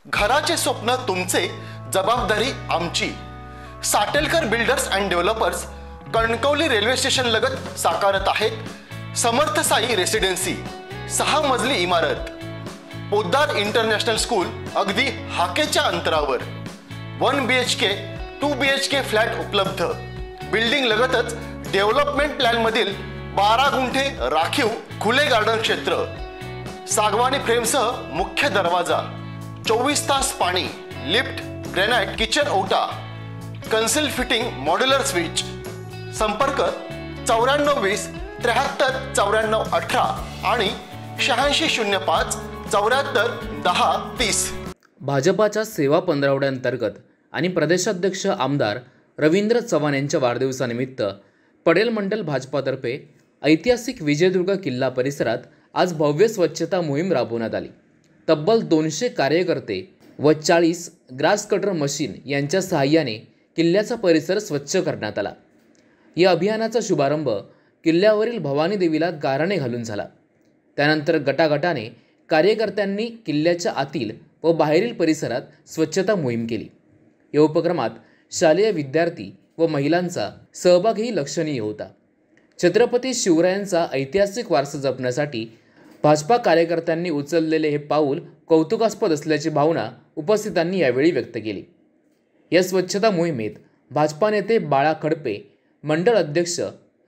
घराचे स्वप्न तुमचे, जबाबदारी आमची। Satelkar builders and developers Kankavli railway station लगत साकारत आहेत समर्थ साई रेसिडेन्सी, 6 मजली इमारत। पोद्दार इंटरनॅशनल स्कूल अगदी हाकेच्या अंतरावर। 1 BHK 2 BHK फ्लॅट उपलब्ध। बिल्डिंग लगतच डेव्हलपमेंट प्लॅन मधील 12 गुंठे राखीव खुले गार्डन क्षेत्र, सागवानी फ्रेमसह मुख्य दरवाजा, 24 तास पाणी, लिफ्ट, ग्रेनाइट किचन ओटा, कन्सिल फिटिंग मॉड्युलर स्विच। संपर्क 9420 73 94 18 आणि 8605 74 10 30। भाजपाच्या सेवा पंधरवड्यांतर्गत आणि प्रदेशाध्यक्ष आमदार रवींद्र चव्हाण यांच्या वाढदिवसानिमित्त पडेल मंडल भाजपातर्फे ऐतिहासिक विजयदुर्ग किल्ला परिसरात आज भव्य स्वच्छता मोहीम राबवण्यात आली। तब्बल 200 कार्यकर्ते व 40 ग्रास कटर मशीन यांच्या सहाय्याने किल्ल्याचा परिसर स्वच्छ करण्यात आला। या अभियानाचा शुभारंभ किल्ल्यावरील भवानी देवीला गाराणे घालून झाला। त्यानंतर गटागटाने कार्यकर्त्यांनी किल्ल्याच्या आतील व बाहेरील परिसरात स्वच्छता मोहीम केली। या उपक्रमात शालेय विद्यार्थी व महिलांचा सहभागही लक्षणीय होता। छत्रपती शिवरायांचा ऐतिहासिक वारसा जपण्यासाठी भाजपा कार्यकर्त्यांनी उचललेले हे पाऊल कौतुकास्पद असल्याची भावना उपस्थितांनी यावेळी व्यक्त केली। या स्वच्छता मोहिमेत भाजपा नेते बाळा खडपे, मंडळ अध्यक्ष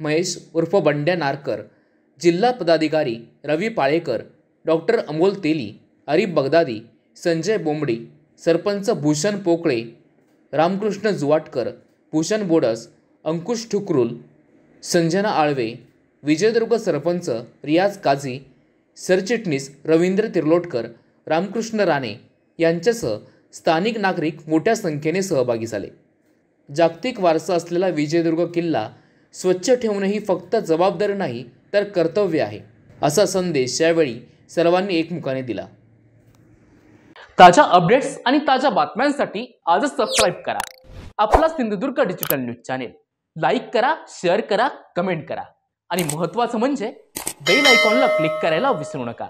महेश उर्फ बंड्या नारकर, जिल्हा पदाधिकारी रवी पाळेकर, डॉक्टर अमोल तेली, अरिफ बगदादी, संजय बोंबडी, सरपंच भूषण पोकळे, रामकृष्ण जुवाटकर, भूषण बोडस, अंकुश ठुकरुल, संजना आळवे, विजयदुर्ग सरपंच रियाज काझी, सरचिटणीस रवींद्र तिर्लोटकर, रामकृष्ण राणे यांच्यासह स्थानिक नागरिक मोठ्या संख्येने सहभागी झाले। जागतिक वारसा असलेला विजयदुर्ग किल्ला स्वच्छ ठेवणे ही फक्त जबाबदारी नाही तर कर्तव्य आहे, असा संदेश यावेळी सर्वांनी एकमुखाने दिला। ताज्या अपडेट्स आणि ताज्या बातम्यांसाठी आजच सबस्क्राईब करा आपला Sindhudurg digital news channel. Like करा, शेअर करा, कमेंट करा आणि महत्त्वाचं म्हणजे बेल आयकॉनला क्लिक करायला विसरू नका।